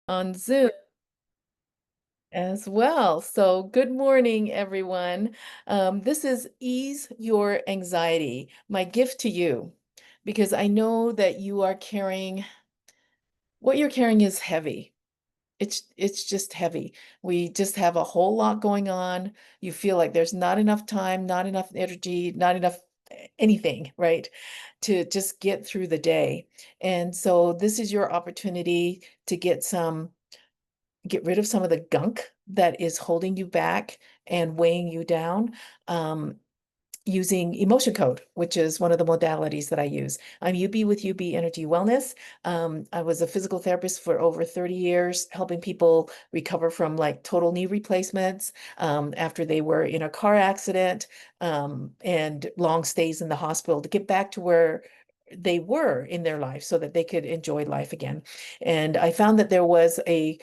on Zoom as well. So, good morning, everyone. This is Ease Your Anxiety, my gift to you, because I know that you are carrying what you're carrying is heavy. It's just heavy. We just have a whole lot going on. You feel like there's not enough time, not enough energy, not enough anything, right? To just get through the day. And so this is your opportunity to get rid of some of the gunk that is holding you back and weighing you down. Using emotion code, which is one of the modalities that I use. I'm UB with UB Energy Wellness. I was a physical therapist for over 30 years, helping people recover from like total knee replacements after they were in a car accident and long stays in the hospital to get back to where they were in their life so that they could enjoy life again. And I found that there was a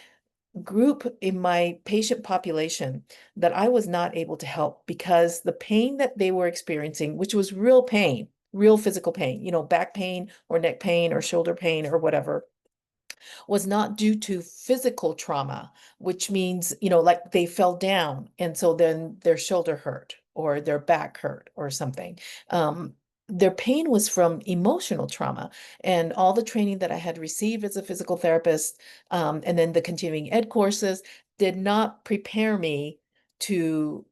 group in my patient population that I was not able to help because the pain that they were experiencing, which was real pain, real physical pain, back pain or neck pain or shoulder pain or whatever, was not due to physical trauma, which means, like they fell down and so then their shoulder hurt or their back hurt or something. Their pain was from emotional trauma and all the training that I had received as a physical therapist, and then the continuing ed courses did not prepare me to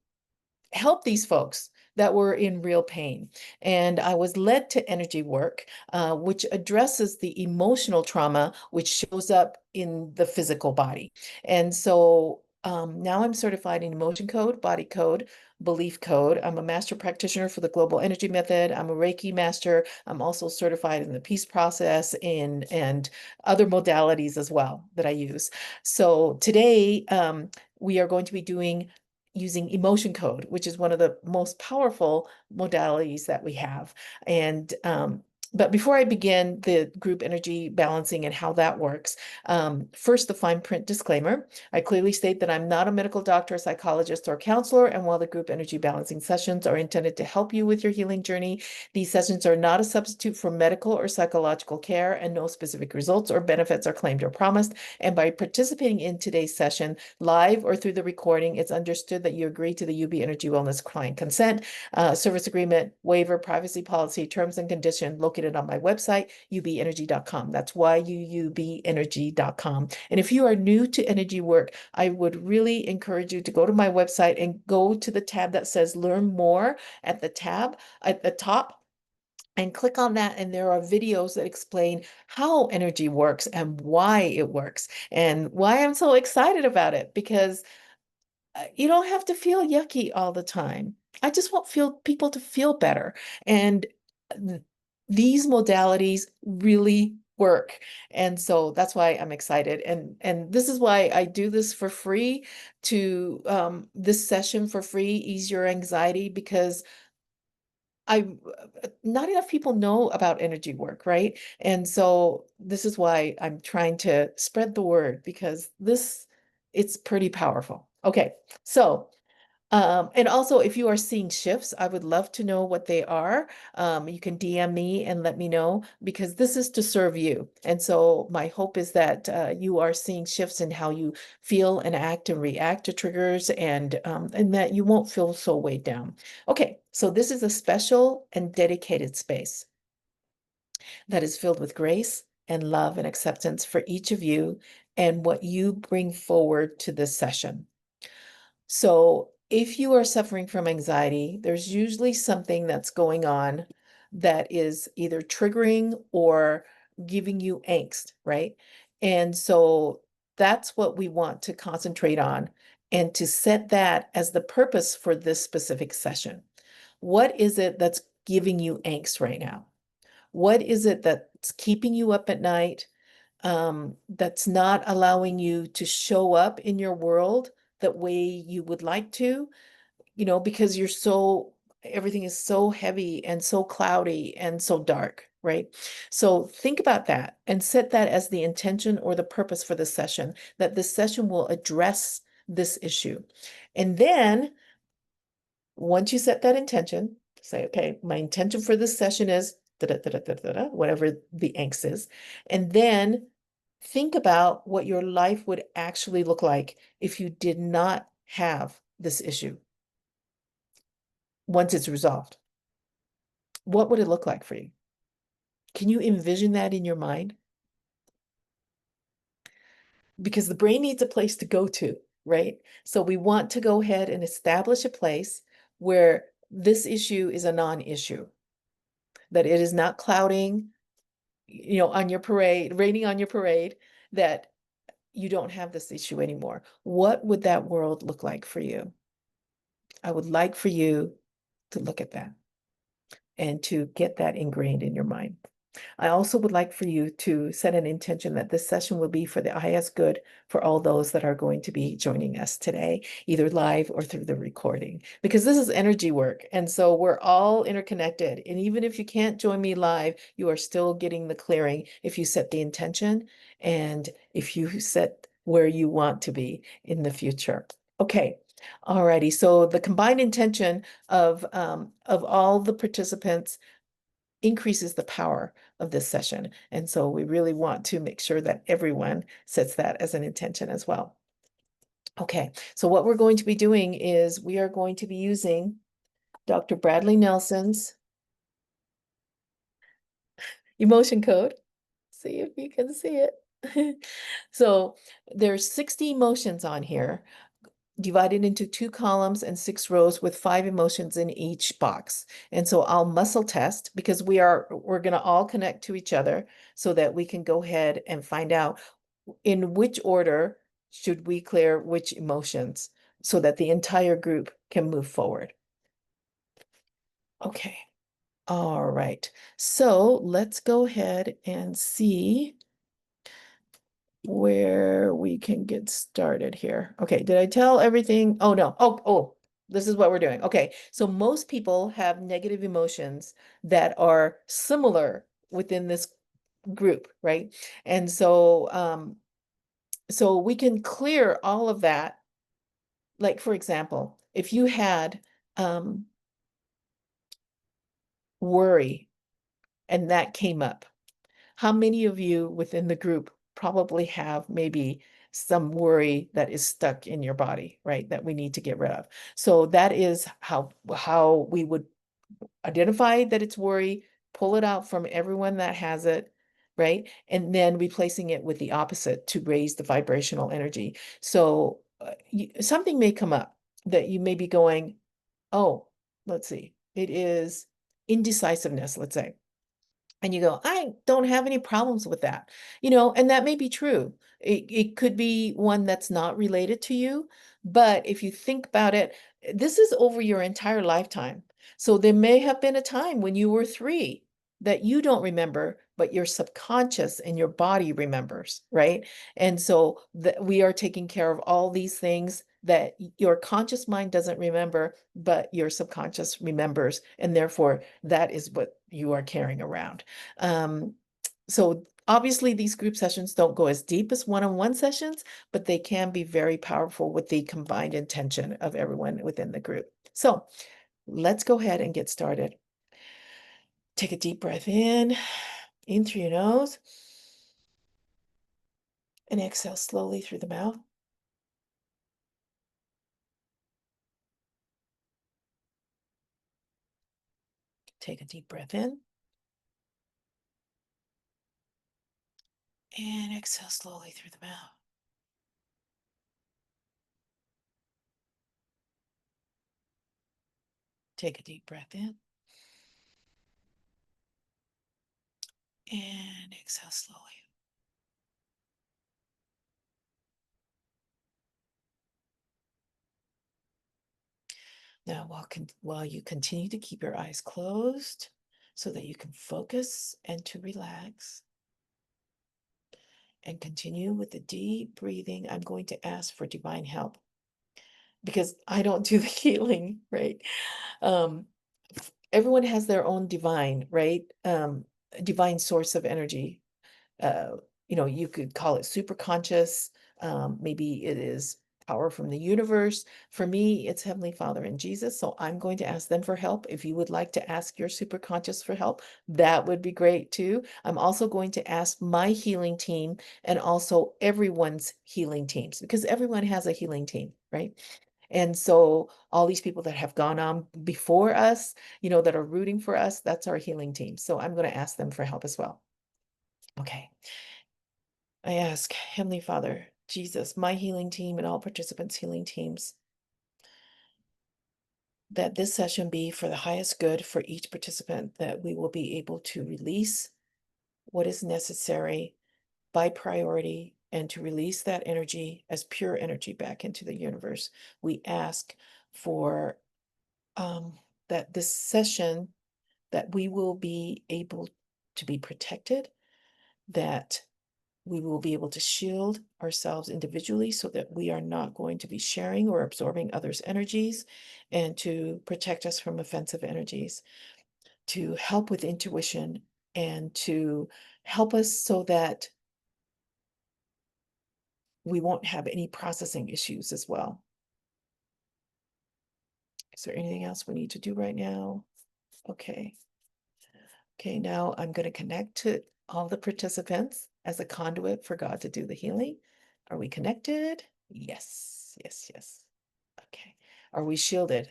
help these folks that were in real pain. And I was led to energy work, which addresses the emotional trauma, which shows up in the physical body. And so now I'm certified in emotion code, body code, belief code. I'm a master practitioner for the global energy method. I'm a Reiki master. I'm also certified in the peace process and other modalities as well that I use. So today we are going to be doing using emotion code, which is one of the most powerful modalities that we have. And but before I begin the group energy balancing and how that works, first, the fine print disclaimer. I clearly state that I'm not a medical doctor, psychologist, or counselor. And while the group energy balancing sessions are intended to help you with your healing journey, these sessions are not a substitute for medical or psychological care, and no specific results or benefits are claimed or promised. And by participating in today's session, live or through the recording, it's understood that you agree to the UB Energy Wellness client consent, service agreement, waiver, privacy policy, terms and conditions located on my website, ubenergy.com. That's yubenergy.com. And if you are new to energy work, I would really encourage you to go to my website and go to the tab that says Learn More at the tab at the top and click on that. And there are videos that explain how energy works and why it works and why I'm so excited about it because you don't have to feel yucky all the time. I just want people to feel better. And th- these modalities really work. And so that's why I'm excited. And this is why I do this for free to this session for free, ease your anxiety, because I not enough people know about energy work, right? And so this is why I'm trying to spread the word because it's pretty powerful. Okay, so and also if you are seeing shifts, I would love to know what they are. You can DM me and let me know because this is to serve you. And so my hope is that you are seeing shifts in how you feel and act and react to triggers and that you won't feel so weighed down. Okay, so this is a special and dedicated space that is filled with grace and love and acceptance for each of you and what you bring forward to this session. So if you are suffering from anxiety, there's usually something that's going on that is either triggering or giving you angst, right? And so that's what we want to concentrate on and to set that as the purpose for this specific session. What is it that's giving you angst right now? What is it that's keeping you up at night? That's not allowing you to show up in your world that way you would like to, because everything is so heavy and so cloudy and so dark, right? So think about that and set that as the intention or the purpose for the session, that this session will address this issue. And then once you set that intention, say, okay, my intention for this session is da, da, da, da, da, da, whatever the angst is. And then Think about what your life would actually look like if you did not have this issue once it's resolved. What would it look like for you? Can you envision that in your mind? Because the brain needs a place to go to, right? So we want to go ahead and establish a place where this issue is a non-issue, that it is not clouding, on your parade, raining on your parade, that you don't have this issue anymore. What would that world look like for you? I would like for you to look at that and to get that ingrained in your mind. I also would like for you to set an intention that this session will be for the highest good for all those that are going to be joining us today, either live or through the recording, because this is energy work. And so we're all interconnected. And even if you can't join me live, you are still getting the clearing if you set the intention and if you set where you want to be in the future. Okay. Alrighty. So the combined intention of all the participants increases the power of this session. And so we really want to make sure that everyone sets that as an intention as well. Okay, so what we're going to be doing is we are going to be using Dr. Bradley Nelson's emotion code. See if you can see it. So there's 60 emotions on here, divided into 2 columns and 6 rows with 5 emotions in each box. And so I'll muscle test because we're going to all connect to each other so that we can go ahead and find out in which order should we clear which emotions so that the entire group can move forward. Okay. All right. So let's go ahead and see where we can get started here. Okay, did I tell everything? Oh, no. Oh, this is what we're doing. Okay, so most people have negative emotions that are similar within this group, right? And so we can clear all of that. Like, for example, if you had worry and that came up, how many of you within the group probably have maybe some worry that is stuck in your body, right? That we need to get rid of. So that is how we would identify that it's worry, pull it out from everyone that has it, right? And then replacing it with the opposite to raise the vibrational energy. So something may come up that you may be going, oh, let's see, it is indecisiveness, let's say. And you go, I don't have any problems with that, and that may be true. It could be one that's not related to you, but if you think about it, this is over your entire lifetime. So there may have been a time when you were 3 that you don't remember, but your subconscious and your body remembers, right? And so we are taking care of all these things that your conscious mind doesn't remember, but your subconscious remembers, and therefore that is what you are carrying around. So obviously these group sessions don't go as deep as one-on-one sessions, but they can be very powerful with the combined intention of everyone within the group. So let's go ahead and get started. Take a deep breath in through your nose, and exhale slowly through the mouth. Take a deep breath in, and exhale slowly through the mouth. Take a deep breath in, and exhale slowly. Now, while you continue to keep your eyes closed so that you can focus and to relax and continue with the deep breathing, I'm going to ask for divine help because I don't do the healing, right? Um, Everyone has their own divine, right? Divine source of energy. You could call it super conscious. Maybe it is power from the universe. For me, it's Heavenly Father and Jesus. So I'm going to ask them for help. If you would like to ask your superconscious for help, that would be great too. I'm also going to ask my healing team and also everyone's healing teams, because everyone has a healing team, right? And so all these people that have gone on before us, that are rooting for us, that's our healing team. So I'm going to ask them for help as well. Okay. I ask Heavenly Father, Jesus, my healing team, and all participants' healing teams, that this session be for the highest good for each participant, that we will be able to release what is necessary by priority and to release that energy as pure energy back into the universe. We ask for that this session, that we will be able to be protected, that we will be able to shield ourselves individually so that we are not going to be sharing or absorbing others' energies, and to protect us from offensive energies, to help with intuition, and to help us so that we won't have any processing issues as well. Is there anything else we need to do right now? Okay. Okay, now I'm going to connect to all the participants as a conduit for God to do the healing. Are we connected? Yes, yes, yes. Okay. Are we shielded?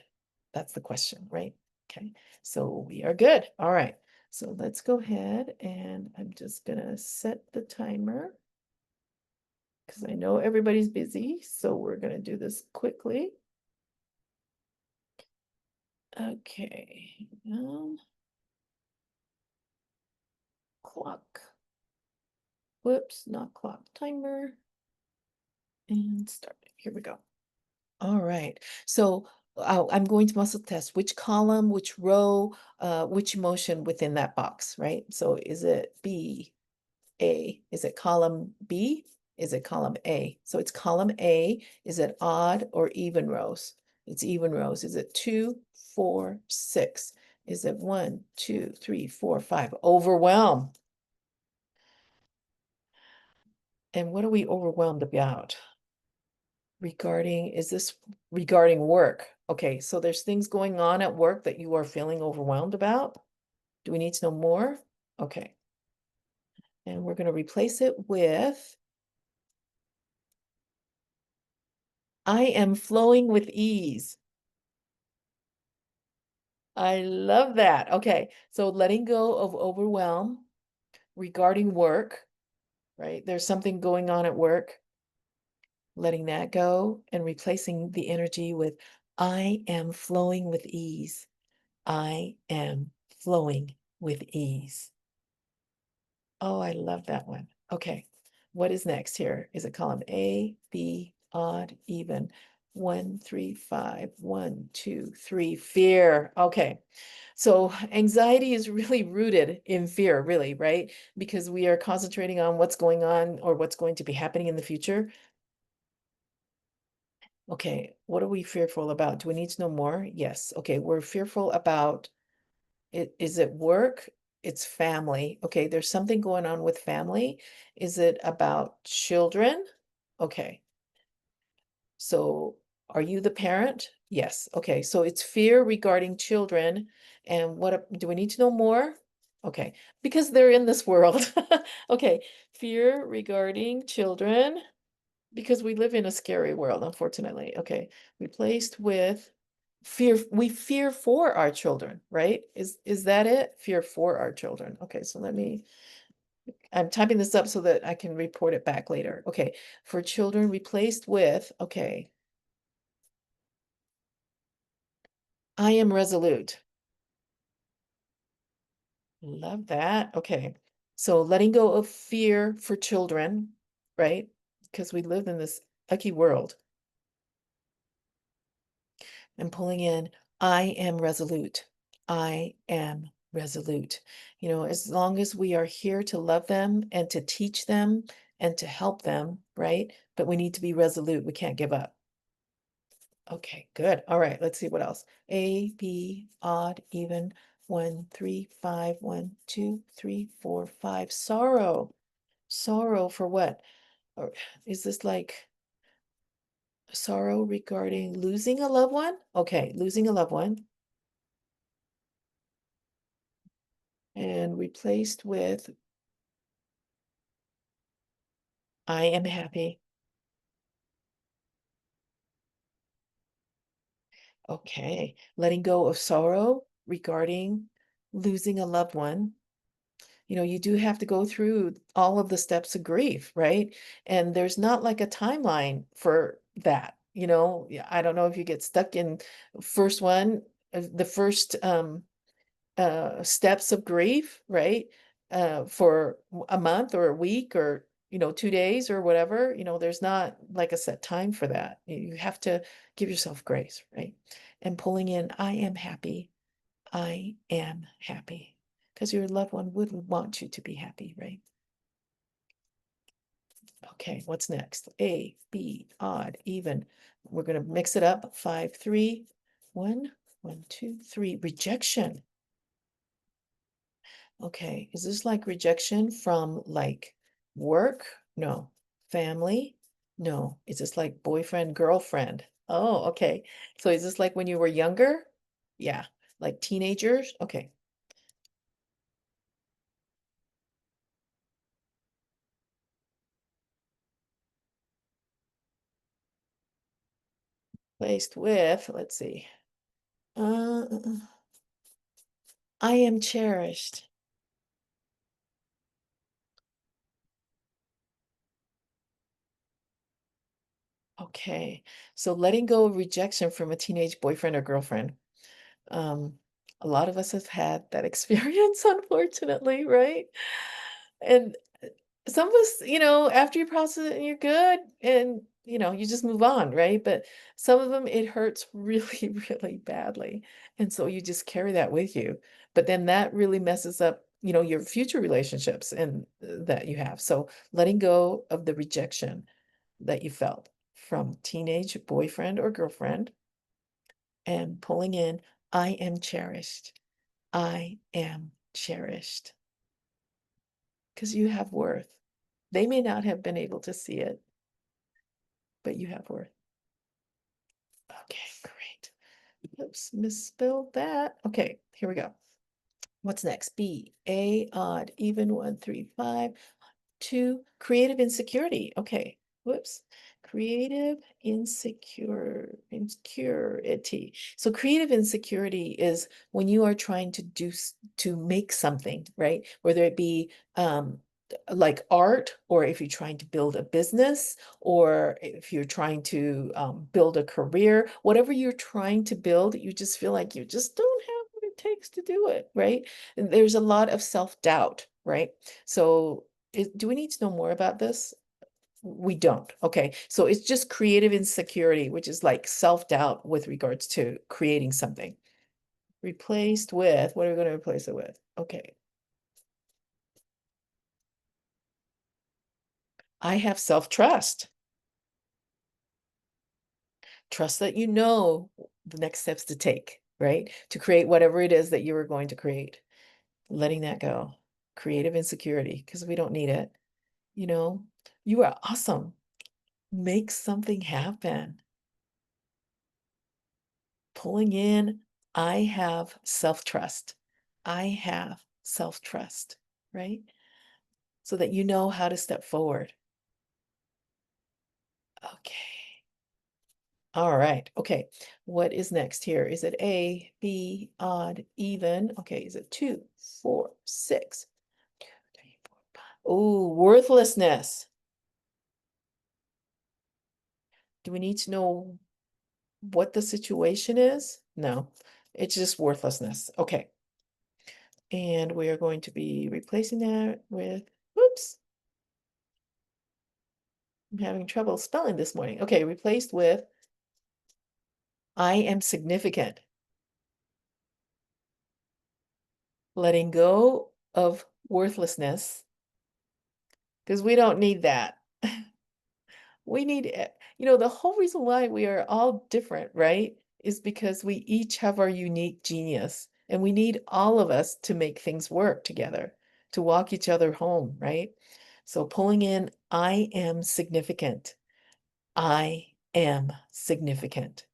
That's the question, right? Okay. So we are good. All right. So let's go ahead, and I'm just going to set the timer because I know everybody's busy. So we're going to do this quickly. Okay. Clock. Whoops, not clock. Timer. And start. Here we go. All right. So I'm going to muscle test which column, which row, which emotion within that box, right? So is it B, A? Is it column B? Is it column A? So it's column A. Is it odd or even rows? It's even rows. Is it 2, 4, 6? Is it 1, 2, 3, 4, 5? Overwhelm. And what are we overwhelmed about? Is this regarding work? Okay, so there's things going on at work that you are feeling overwhelmed about. Do we need to know more? Okay. And we're going to replace it with I am flowing with ease. I love that. Okay, so letting go of overwhelm regarding work, right? There's something going on at work, letting that go and replacing the energy with I am flowing with ease. I am flowing with ease. Oh, I love that one. Okay. What is next here? Is it column A, B, odd, even? 1, 3, 5, 1, 2, 3, fear. Okay. So anxiety is really rooted in fear, really, right? Because we are concentrating on what's going on or what's going to be happening in the future. Okay. What are we fearful about? Do we need to know more? Yes. Okay. We're fearful about is it work? It's family. Okay, there's something going on with family. Is it about children? Okay. So are you the parent? Yes. Okay. So it's fear regarding children. And what do we need to know more? Okay. Because they're in this world. Okay. Fear regarding children because we live in a scary world, unfortunately. Okay. Replaced with fear. We fear for our children, right? Is that it? Fear for our children. Okay, so I'm typing this up so that I can report it back later. Okay, for children replaced with, okay, I am resolute. Love that. Okay. So letting go of fear for children, right? Because we live in this icky world. And pulling in, I am resolute. I am resolute. As long as we are here to love them and to teach them and to help them, right? But we need to be resolute. We can't give up. Okay, good. All right, let's see what else. A, B, odd, even, 1, 3, 5, 1, 2, 3, 4, 5. Sorrow. Sorrow for what? Or is this like Sorrow regarding losing a loved one. Okay, losing a loved one. And replaced with I am happy. Okay, letting go of sorrow regarding losing a loved one. You know, you do have to go through all of the steps of grief, right? And there's not like a timeline for that. You know, yeah, I don't know if you get stuck in first one, the first steps of grief, right? For a month or a week or 2 days or whatever. There's not like a set time for that. You have to give yourself grace, right? And pulling in, I am happy. I am happy. Because your loved one would want you to be happy, right? Okay, what's next? A, B, odd, even. We're going to mix it up. 5, 3, 1, 1, 2, 3. Rejection. Okay, is this like rejection from like work? No. Family? No. Is this like boyfriend, girlfriend? Oh, okay. So is this like when you were younger? Yeah. Like teenagers? Okay. Placed with, let's see. Uh, I am cherished. Okay. So letting go of rejection from a teenage boyfriend or girlfriend. Um, a lot of us have had that experience, unfortunately, right? And some of us, after you process it, you're good and, you just move on, right? But some of them, it hurts really, really badly. And so you just carry that with you. But then that really messes up, your future relationships and that you have. So letting go of the rejection that you felt from teenage boyfriend or girlfriend and pulling in, I am cherished. I am cherished because you have worth. They may not have been able to see it, but you have worth. Okay, great. Oops, misspelled that. Okay, here we go. What's next? B, A, odd, even, 1, 3, 5. 2, creative insecurity. Okay, whoops. Creative insecurity. So creative insecurity is when you are trying to to make something, right? Whether it be like art, or if you're trying to build a business, or if you're trying to build a career, whatever you're trying to build, you just feel like you just don't have what it takes to do it, right? And there's a lot of self-doubt, right? So do we need to know more about this? We don't. Okay. So it's just creative insecurity, which is like self-doubt with regards to creating something. Replaced with, what are we going to replace it with? Okay. I have self-trust. Trust that you know the next steps to take, right? To create whatever it is that you are going to create. Letting that go. Creative insecurity, because we don't need it. You know, you are awesome. Make something happen. Pulling in, I have self-trust. I have self-trust, right? So that you know how to step forward. Okay. All right. Okay. What is next here? Is it A, B, odd, even? Okay. Is it 2, 4, 6? 2, 3, 4, 5. Oh, worthlessness. Do we need to know what the situation is? No, it's just worthlessness. Okay. And we are going to be replacing that with, whoops, I'm having trouble spelling this morning. Okay, replaced with, I am significant. Letting go of worthlessness, because we don't need that. We need, the whole reason why we are all different, right? Is because we each have our unique genius, and we need all of us to make things work together, to walk each other home, right? So pulling in, I am significant. I am significant.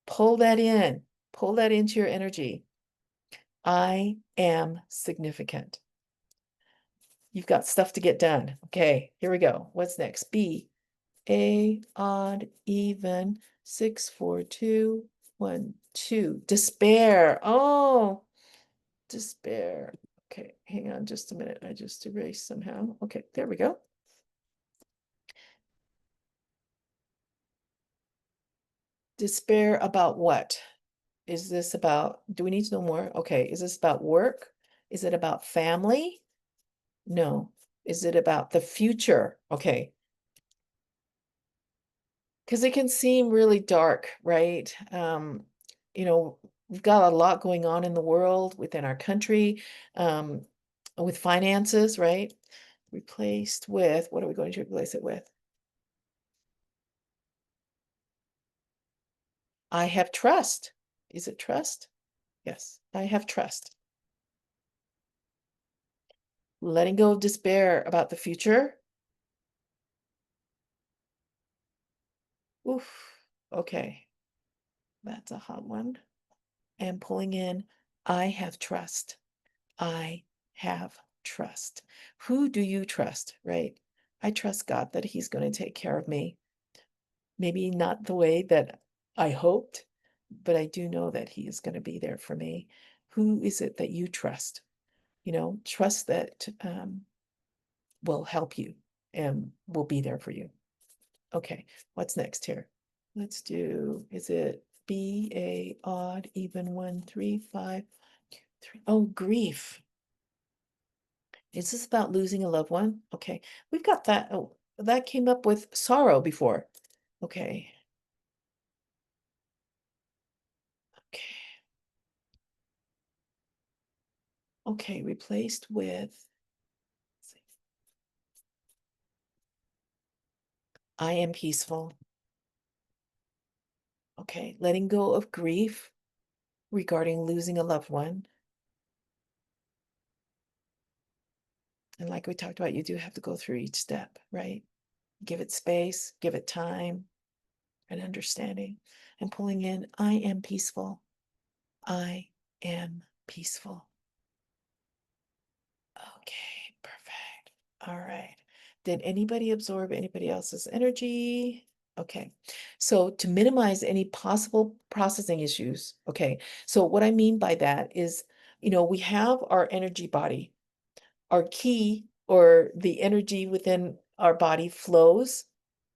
Pull that in. Pull that into your energy. I am significant. You've got stuff to get done. Okay, here we go. What's next? B, A, odd, even, 6, 4, 2, 1, 2. Despair. Oh, despair. Okay, hang on just a minute. I just erased somehow. Okay, there we go. Despair about what? Is this about, do we need to know more? Okay, is this about work? Is it about family? No. Is it about the future? Okay. Because it can seem really dark, right? You know, we've got a lot going on in the world, within our country, um, with finances, right? Replaced with, what are we going to replace it with? I have trust. Is it trust? Yes, I have trust. Letting go of despair about the future. Oof. Okay, that's a hot one. And pulling in, I have trust. I have trust. Who do you trust, right? I trust God that He's going to take care of me. Maybe not the way that I hoped, but I do know that He is going to be there for me. Who is it that you trust? Trust that will help you and will be there for you. Okay, what's next here? Let's do, is it B, A, odd, even, 1, 3, 5, 3? Oh, grief. Is this about losing a loved one? Okay, we've got that. Oh, that came up with sorrow before. Okay. Okay. Okay, replaced with, let's see, I am peaceful. Okay, letting go of grief regarding losing a loved one. And like we talked about, you do have to go through each step, right? Give it space, give it time and understanding. And pulling in, I am peaceful. I am peaceful. Okay, perfect. All right. Did anybody absorb anybody else's energy? Okay. So to minimize any possible processing issues, okay. So what I mean by that is, we have our energy body. Our key, or the energy within our body, flows,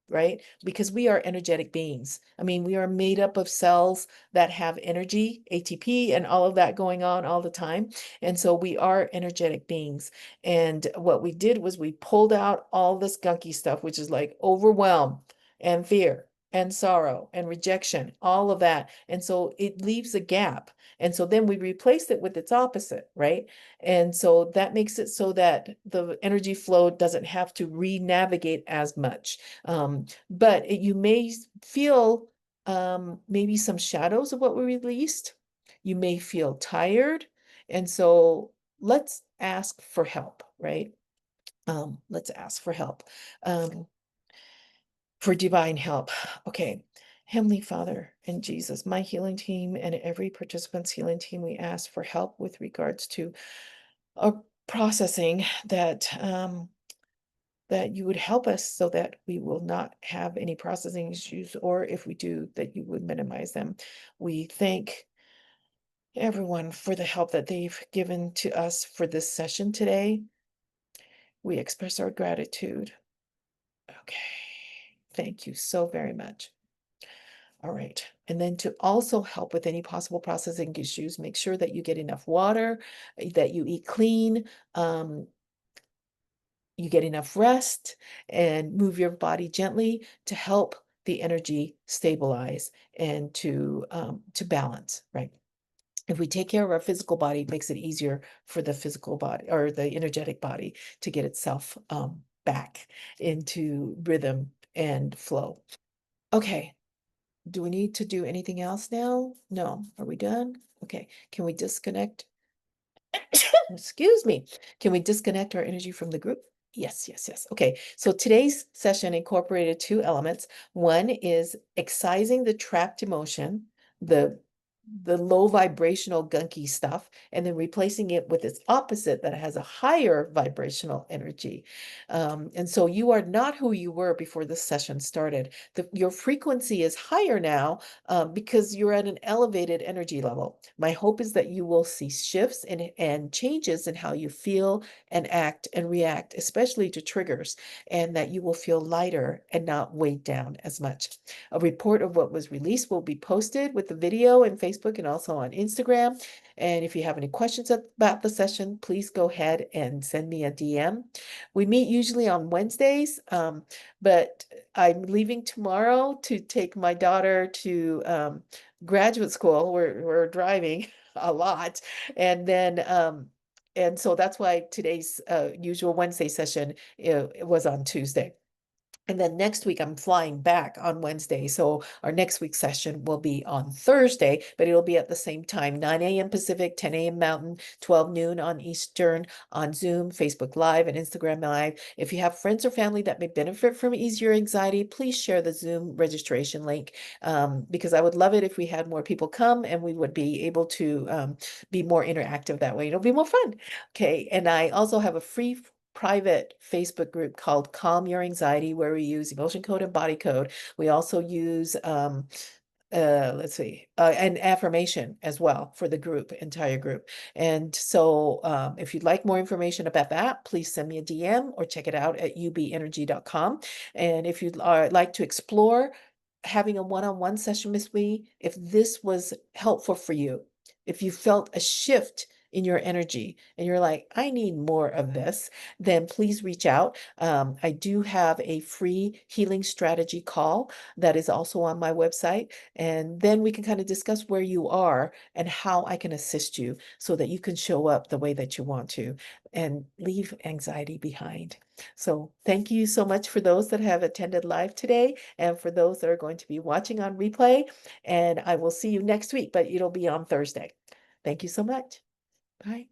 right? Because we are energetic beings. I mean, we are made up of cells that have energy, ATP, and all of that going on all the time. And so we are energetic beings. And what we did was we pulled out all this gunky stuff, which is like overwhelm and fear and sorrow and rejection, all of that. And so it leaves a gap. And so then we replace it with its opposite, right? And so that makes it so that the energy flow doesn't have to re-navigate as much. But you may feel maybe some shadows of what we released. You may feel tired. And so let's ask for help, right? Let's ask for help, for divine help. Okay. Heavenly Father and Jesus, my healing team and every participant's healing team, we ask for help with regards to a processing that you would help us so that we will not have any processing issues, or if we do, that you would minimize them. We thank everyone for the help that they've given to us for this session today. We express our gratitude. Okay. Thank you so very much. All right. And then to also help with any possible processing issues, make sure that you get enough water, that you eat clean, you get enough rest, and move your body gently to help the energy stabilize and to balance, right? If we take care of our physical body, it makes it easier for the physical body, or the energetic body, to get itself back into rhythm and flow. Okay. Do we need to do anything else now? No. Are we done? Okay. Can we disconnect? Excuse me. Can we disconnect our energy from the group? Yes, yes, yes. Okay, so today's session incorporated two elements. One is excising the trapped emotion, the the low vibrational gunky stuff, and then replacing it with its opposite that has a higher vibrational energy. And so you are not who you were before this session started. Your frequency is higher now because you're at an elevated energy level. My hope is that you will see shifts and changes in how you feel and act and react, especially to triggers, and that you will feel lighter and not weighed down as much. A report of what was released will be posted with the video in Facebook and also on Instagram. And if you have any questions about the session, please go ahead and send me a DM. We meet usually on Wednesdays, but I'm leaving tomorrow to take my daughter to graduate school. We're driving a lot, and then and so that's why today's usual Wednesday session it was on Tuesday. And then next week, I'm flying back on Wednesday. So our next week's session will be on Thursday, but it'll be at the same time, 9 a.m. Pacific, 10 a.m. Mountain, 12 noon on Eastern, on Zoom, Facebook Live, and Instagram Live. If you have friends or family that may benefit from Ease Your Anxiety, please share the Zoom registration link because I would love it if we had more people come and we would be able to be more interactive that way. It'll be more fun. Okay. And I also have a free private Facebook group called Calm Your Anxiety, where we use emotion code and body code. We also use let's see, an affirmation as well for the group, entire group. And so if you'd like more information about that, please send me a DM or check it out at ubenergy.com. And if you'd like to explore having a one-on-one session with me, if this was helpful for you, if you felt a shift in your energy and you're like, I need more of this, then please reach out. I do have a free healing strategy call that is also on my website. And then we can kind of discuss where you are and how I can assist you so that you can show up the way that you want to and leave anxiety behind. So thank you so much for those that have attended live today and for those that are going to be watching on replay. And I will see you next week, but it'll be on Thursday. Thank you so much. Bye.